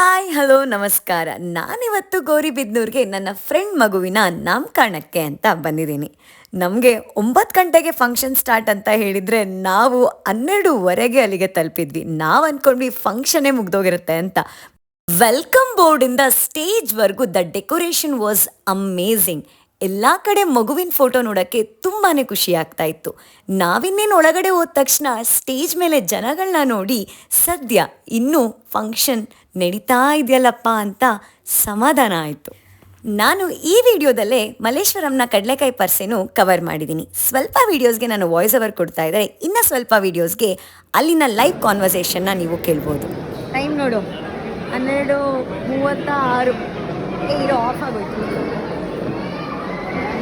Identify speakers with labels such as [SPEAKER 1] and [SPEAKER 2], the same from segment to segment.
[SPEAKER 1] Hi hello ನಮಸ್ಕಾರ. ನಾನಿವತ್ತು ಗೌರಿಬಿದನೂರಿಗೆ ನನ್ನ ಫ್ರೆಂಡ್ ಮಗುವಿನ ನಾಮಕರಣಕ್ಕೆ ಅಂತ ಬಂದಿದ್ದೀನಿ. ನಮಗೆ 9 ಗಂಟೆಗೆ ಫಂಕ್ಷನ್ ಸ್ಟಾರ್ಟ್ ಅಂತ ಹೇಳಿದರೆ ನಾವು 12:15ಗೆ ಅಲ್ಲಿಗೆ ತಲುಪಿದ್ವಿ. ನಾವು ಅಂದ್ಕೊಂಡ್ವಿ ಫಂಕ್ಷನ್ನೇ ಮುಗ್ದೋಗಿರುತ್ತೆ ಅಂತ. ವೆಲ್ಕಮ್ ಬೋರ್ಡಿಂದ ಸ್ಟೇಜ್ವರೆಗೂ ದ ಡೆಕೋರೇಷನ್ ವಾಸ್ ಅಮೇಝಿಂಗ್. ಎಲ್ಲ ಕಡೆ ಮಗುವಿನ ಫೋಟೋ ನೋಡೋಕ್ಕೆ ತುಂಬಾ ಖುಷಿ ಆಗ್ತಾ ಇತ್ತು. ನಾವಿನ್ನೇನು ಒಳಗಡೆ ಹೋದ ತಕ್ಷಣ ಸ್ಟೇಜ್ ಮೇಲೆ ಜನಗಳನ್ನ ನೋಡಿ ಸದ್ಯ ಇನ್ನೂ ಫಂಕ್ಷನ್ ನಡೀತಾ ಇದೆಯಲ್ಲಪ್ಪ ಅಂತ ಸಮಾಧಾನ ಆಯಿತು. ನಾನು ಈ ವಿಡಿಯೋದಲ್ಲೇ ಮಲ್ಲೇಶ್ವರಂನ ಕಡಲೆಕಾಯಿ ಪರ್ಸೆನೂ ಕವರ್ ಮಾಡಿದ್ದೀನಿ. ಸ್ವಲ್ಪ ವೀಡಿಯೋಸ್ಗೆ ನಾನು ವಾಯ್ಸ್ ಓವರ್ ಕೊಡ್ತಾ ಇದ್ದರೆ, ಇನ್ನು ಸ್ವಲ್ಪ ವೀಡಿಯೋಸ್ಗೆ ಅಲ್ಲಿನ ಲೈವ್ ಕಾನ್ವರ್ಸೇಷನ್ನ ನೀವು ಕೇಳ್ಬೋದು. ಟೈಮ್ ನೋಡು 12:36. ಇದು ಆಫ್ ಆಗೋಯ್ತು.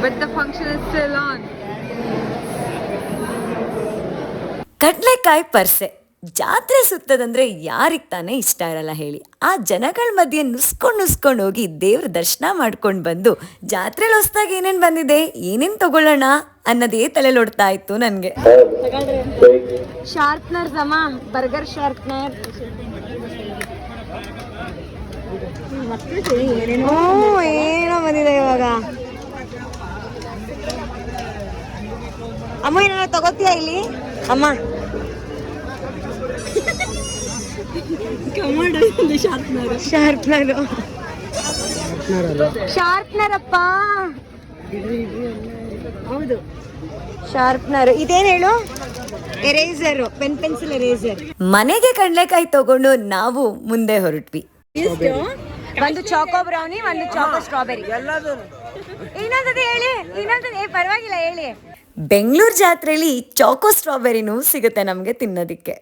[SPEAKER 2] But the function is still on.
[SPEAKER 1] ಕಡಲೆಕಾಯಿ ಪರ್ಸೆ ಜಾತ್ರೆ ಸುತ್ತದಂದ್ರೆ ಯಾರಿಗೆ ತಾನೇ ಇಷ್ಟ ಇರಲ್ಲ ಹೇಳಿ. ಆ ಜನಗಳ ಮಧ್ಯೆ ನುಸ್ಕೊಂಡು ಹೋಗಿ ದೇವ್ರ ದರ್ಶನ ಮಾಡ್ಕೊಂಡು ಬಂದು ಜಾತ್ರೆಲಿ ಹೊಸ್ದಾಗಿ ಏನೇನು ಬಂದಿದೆ, ಏನೇನು ತಗೊಳ್ಳೋಣ ಅನ್ನೋದೇ ತಲೆಯಲ್ಲಿ ಓಡ್ತಾ ಇತ್ತು ನನಗೆ. ಶಾರ್ಪ್ನರ್ಸ್ ಅಮ್ಮ, ಬರ್ಗರ್ ಶಾರ್ಪ್ನರ್. ಏನೋ ಬಂದಿದೆ ಇವಾಗ. ಅಮ್ಮ ಏನಾರ ತಗೋತೀಯಾ ಇಲ್ಲಿ? ಅಮ್ಮ ಶಾರ್ಪ್ನರ್ ಅಪ್ಪ. ಹೌದು ಶಾರ್ಪ್ನರ್. ಇದೇನು ಹೇಳು? Eraser, pencil eraser. ಮನೆಗೆ ಕಡಲೆಕಾಯಿ ತಗೊಂಡು ನಾವು ಮುಂದೆ ಹೊರಟ್ವಿ. ಒಂದು ಚಾಕೋ ಬ್ರೌನಿ, ಒಂದು ಚಾಕೋ ಸ್ಟ್ರಾಬೆರಿ. ಇನ್ನೊಂದು ಹೇಳಿ, ಇನ್ನೊಂದು ಪರವಾಗಿಲ್ಲ ಹೇಳಿ. ಬೆಂಗಳೂರು ಜಾತ್ರೆಯಲ್ಲಿ ಚಾಕೋ ಸ್ಟ್ರಾಬೆರಿನೂ ಸಿಗುತ್ತೆ ನಮಗೆ ತಿನ್ನೋದಕ್ಕೆ.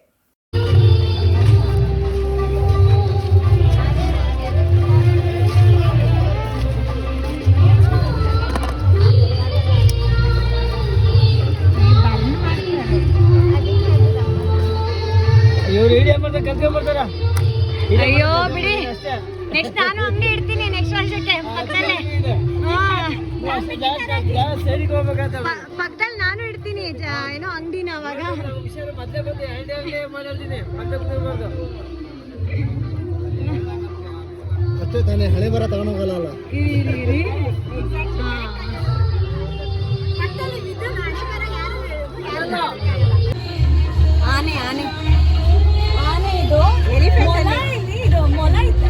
[SPEAKER 1] ಅಯ್ಯೋ ಬಿಡಿ, ನೆಕ್ಸ್ಟ್ ನಾನು ಅಂಗಡಿ ಇಡ್ತೀನಿ ನೆಕ್ಸ್ಟ್ ವರ್ಷಕ್ಕೆ. ಪಕ್ಕದಲ್ಲಿ ನಾನು ಇಡ್ತೀನಿ ಏನೋ ಅಂಗಡಿನ. ಅವಾಗ
[SPEAKER 3] ಹಳೆ ಬರ ತಗೊಂಡೋಗಲ್ಲ.
[SPEAKER 1] ಆನೆ ಆನೆ ಆನೆ. ಇದು ಇದು ಮೊಲ ಇತ್ತು.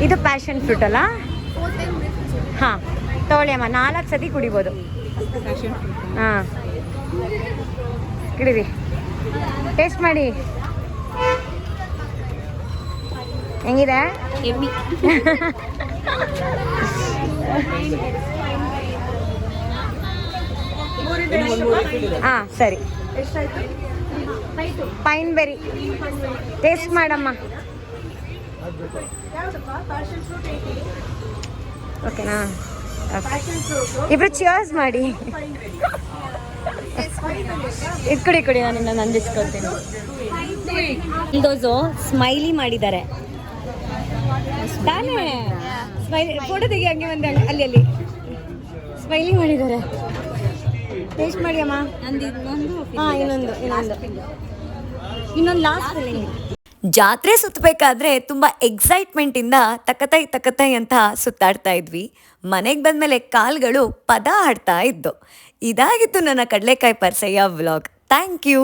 [SPEAKER 1] ಇದು ಪ್ಯಾಷನ್ ಫ್ರೂಟ್ ಅಲ್ಲ? ಹಾಂ ತಗೊಳ್ಳಿ ಅಮ್ಮ, 4 ಸತಿ ಕುಡಿಬೋದು. ಹಾಂ ಕುಡೀರಿ, ಟೇಸ್ಟ್ ಮಾಡಿ ಹೆಂಗಿದೆ. ಹಾಂ ಸರಿ. ಪೈನ್ ಬೆರಿ ಟೇಸ್ಟ್ ಮಾಡಮ್ಮ. ಓಕೆನಾ? ಇಬ್ರು ಚಿಯರ್ಸ್ ಮಾಡಿ. ಇದು ಕುಡಿ ನಾನು ನಂದಿಸ್ಕೊಳ್ತೀನಿ. ಇದೊಂದು ಸ್ಮೈಲಿ ಮಾಡಿದ್ದಾರೆ ತಾನೇ. ಸ್ಮೈಲಿ ಫೋಟೋ ತೆಗಿ, ಹಂಗೆ ಬಂದೆ ಅಲ್ಲಿ ಸ್ಮೈಲಿ ಮಾಡಿದ್ದಾರೆ. ಟೇಸ್ಟ್ ಮಾಡಿ ಅಮ್ಮ. ಹಾಂ ಇನ್ನೊಂದು ಲಾಸ್ಟ್ ಫೀಲಿಂಗ್. ಜಾತ್ರೆ ಸುತ್ತಬೇಕಾದ್ರೆ ತುಂಬ ಎಕ್ಸೈಟ್ಮೆಂಟಿಂದ ತಕತೈ ಅಂತ ಸುತ್ತಾಡ್ತಾ ಇದ್ವಿ. ಮನೆಗೆ ಬಂದಮೇಲೆ ಕಾಲ್ಗಳು ಪದ ಹಾಡ್ತಾ ಇದ್ದು. ಇದಾಗಿತ್ತು ನನ್ನ ಕಡಲೆಕಾಯಿ ಪರ್ಸೆಯ ವ್ಲಾಗ್. Thank you.